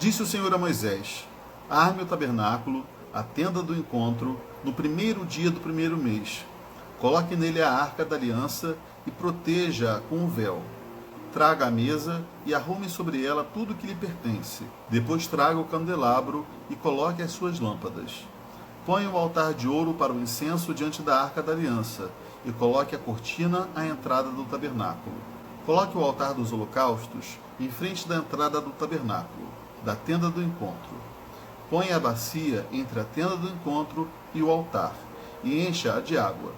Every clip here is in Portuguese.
Disse o Senhor a Moisés: arme o tabernáculo, a tenda do encontro, no primeiro dia do primeiro mês. Coloque nele a arca da aliança e proteja-a com o véu. Traga a mesa e arrume sobre ela tudo que lhe pertence. Depois traga o candelabro e coloque as suas lâmpadas. Ponha o altar de ouro para o incenso diante da arca da aliança e coloque a cortina à entrada do tabernáculo. Coloque o altar dos holocaustos em frente da entrada do tabernáculo, da tenda do encontro. Ponha a bacia entre a tenda do encontro e o altar e encha-a de água.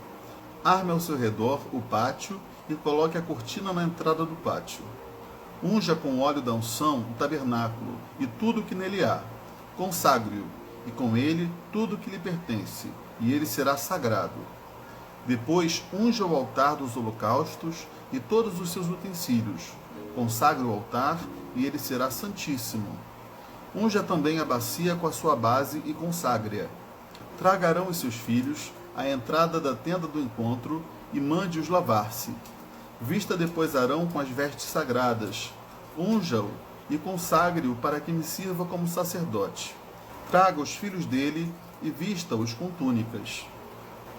Arme ao seu redor o pátio e coloque a cortina na entrada do pátio. Unja com o óleo da unção o tabernáculo e tudo o que nele há. Consagre-o, e com ele tudo o que lhe pertence, e ele será sagrado. Depois unja o altar dos holocaustos e todos os seus utensílios. Consagre o altar, e ele será santíssimo. Unja também a bacia com a sua base e consagre-a. Traga Arão e seus filhos à entrada da tenda do encontro e mande-os lavar-se. Vista depois Arão com as vestes sagradas. Unja-o e consagre-o para que me sirva como sacerdote. Traga os filhos dele e vista-os com túnicas.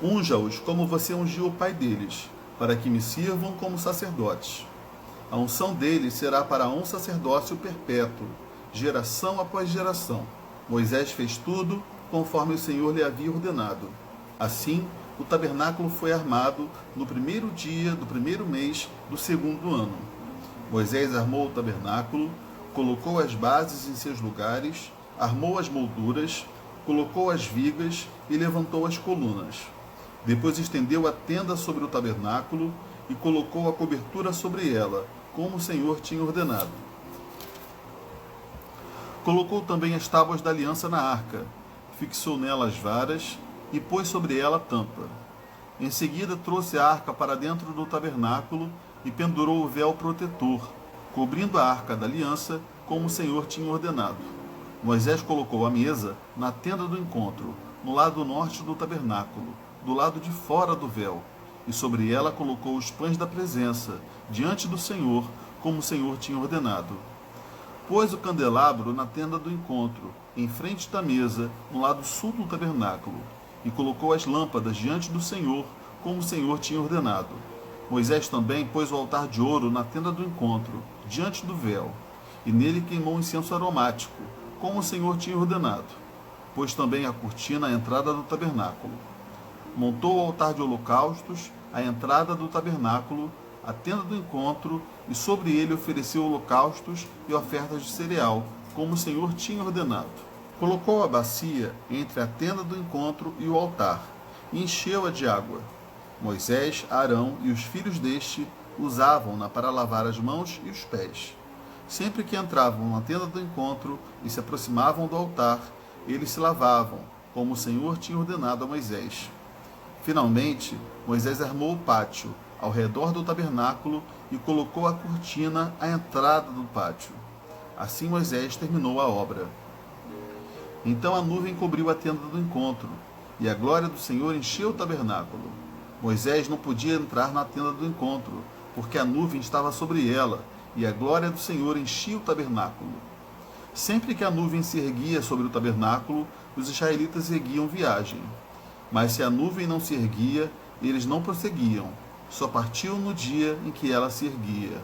Unja-os como você ungiu o pai deles, para que me sirvam como sacerdotes. A unção deles será para um sacerdócio perpétuo, geração após geração. Moisés fez tudo conforme o Senhor lhe havia ordenado. Assim, o tabernáculo foi armado no primeiro dia do primeiro mês do segundo ano. Moisés armou o tabernáculo, colocou as bases em seus lugares, armou as molduras, colocou as vigas e levantou as colunas. Depois estendeu a tenda sobre o tabernáculo e colocou a cobertura sobre ela, como o Senhor tinha ordenado. Colocou também as tábuas da aliança na arca, fixou nela as varas e pôs sobre ela a tampa. Em seguida trouxe a arca para dentro do tabernáculo e pendurou o véu protetor, cobrindo a arca da aliança, como o Senhor tinha ordenado. Moisés colocou a mesa na tenda do encontro, no lado norte do tabernáculo, do lado de fora do véu, e sobre ela colocou os pães da presença, diante do Senhor, como o Senhor tinha ordenado. Pôs o candelabro na tenda do encontro, em frente da mesa, no lado sul do tabernáculo, e colocou as lâmpadas diante do Senhor, como o Senhor tinha ordenado. Moisés também pôs o altar de ouro na tenda do encontro, diante do véu, e nele queimou incenso aromático, como o Senhor tinha ordenado. Pôs também a cortina à entrada do tabernáculo. Montou o altar de holocaustos à entrada do tabernáculo, a tenda do encontro, e sobre ele ofereceu holocaustos e ofertas de cereal, como o Senhor tinha ordenado. Colocou a bacia entre a tenda do encontro e o altar, e encheu-a de água. Moisés, Arão e os filhos deste usavam-na para lavar as mãos e os pés. Sempre que entravam na tenda do encontro e se aproximavam do altar, eles se lavavam, como o Senhor tinha ordenado a Moisés. Finalmente, Moisés armou o pátio ao redor do tabernáculo e colocou a cortina à entrada do pátio. Assim Moisés terminou a obra. Então a nuvem cobriu a tenda do encontro, e a glória do Senhor encheu o tabernáculo. Moisés não podia entrar na tenda do encontro, porque a nuvem estava sobre ela, e a glória do Senhor enchia o tabernáculo. Sempre que a nuvem se erguia sobre o tabernáculo, os israelitas seguiam viagem. Mas se a nuvem não se erguia, eles não prosseguiam, só partiam no dia em que ela se erguia.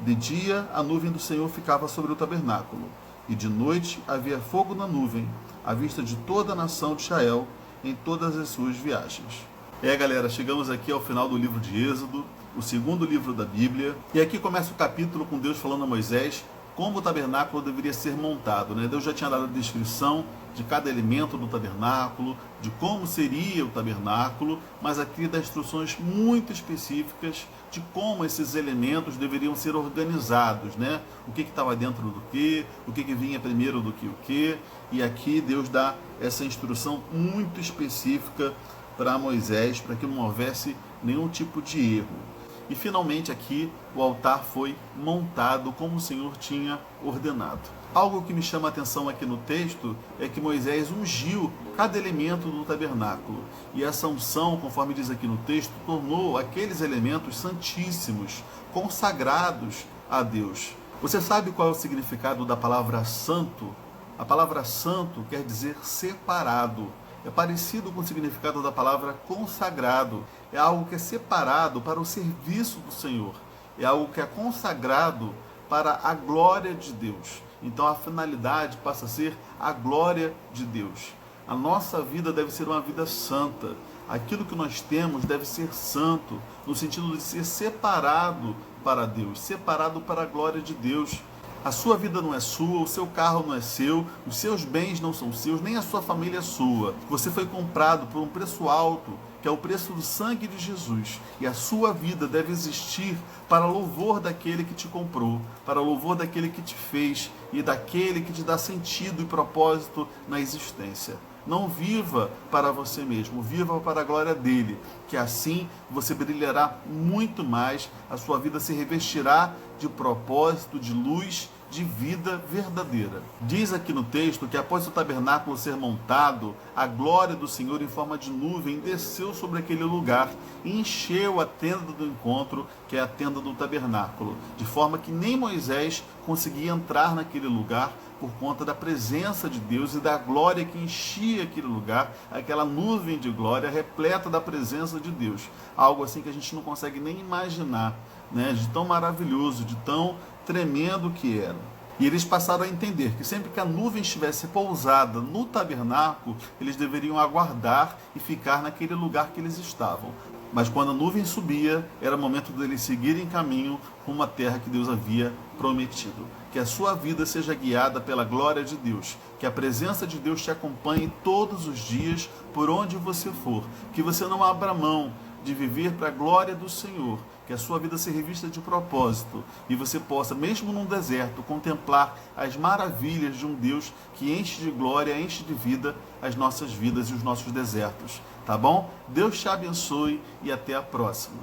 De dia, a nuvem do Senhor ficava sobre o tabernáculo, e de noite havia fogo na nuvem, à vista de toda a nação de Israel, em todas as suas viagens. Galera, chegamos aqui ao final do livro de Êxodo, o segundo livro da Bíblia, e aqui começa o capítulo com Deus falando a Moisés como o tabernáculo deveria ser montado, né? Deus já tinha dado a descrição de cada elemento do tabernáculo, de como seria o tabernáculo, mas aqui dá instruções muito específicas de como esses elementos deveriam ser organizados, né? O que estava dentro do que, o que vinha primeiro do que o que, e aqui Deus dá essa instrução muito específica para Moisés, para que não houvesse nenhum tipo de erro. E finalmente aqui o altar foi montado como o Senhor tinha ordenado. Algo que me chama a atenção aqui no texto é que Moisés ungiu cada elemento do tabernáculo. E essa unção, conforme diz aqui no texto, tornou aqueles elementos santíssimos, consagrados a Deus. Você sabe qual é o significado da palavra santo? A palavra santo quer dizer separado. É parecido com o significado da palavra consagrado. É algo que é separado para o serviço do Senhor. É algo que é consagrado para a glória de Deus. Então a finalidade passa a ser a glória de Deus. A nossa vida deve ser uma vida santa. Aquilo que nós temos deve ser santo, no sentido de ser separado para Deus, separado para a glória de Deus. A sua vida não é sua, o seu carro não é seu, os seus bens não são seus, nem a sua família é sua. Você foi comprado por um preço alto, que é o preço do sangue de Jesus. E a sua vida deve existir para louvor daquele que te comprou, para louvor daquele que te fez e daquele que te dá sentido e propósito na existência. Não viva para você mesmo, viva para a glória dele, que assim você brilhará muito mais, a sua vida se revestirá de propósito, de luz, de vida verdadeira. Diz aqui no texto que após o tabernáculo ser montado, a glória do Senhor em forma de nuvem desceu sobre aquele lugar e encheu a tenda do encontro, que é a tenda do tabernáculo, de forma que nem Moisés conseguia entrar naquele lugar por conta da presença de Deus e da glória que enchia aquele lugar, aquela nuvem de glória repleta da presença de Deus. Algo assim que a gente não consegue nem imaginar, né? De tão maravilhoso, de tão tremendo que era. E eles passaram a entender que sempre que a nuvem estivesse pousada no tabernáculo, eles deveriam aguardar e ficar naquele lugar que eles estavam. Mas quando a nuvem subia, era momento deles seguirem caminho rumo à terra que Deus havia prometido. Que a sua vida seja guiada pela glória de Deus. Que a presença de Deus te acompanhe todos os dias, por onde você for. Que você não abra mão de viver para a glória do Senhor. Que a sua vida se revista de propósito e você possa, mesmo num deserto, contemplar as maravilhas de um Deus que enche de glória, enche de vida as nossas vidas e os nossos desertos. Tá bom? Deus te abençoe e até a próxima.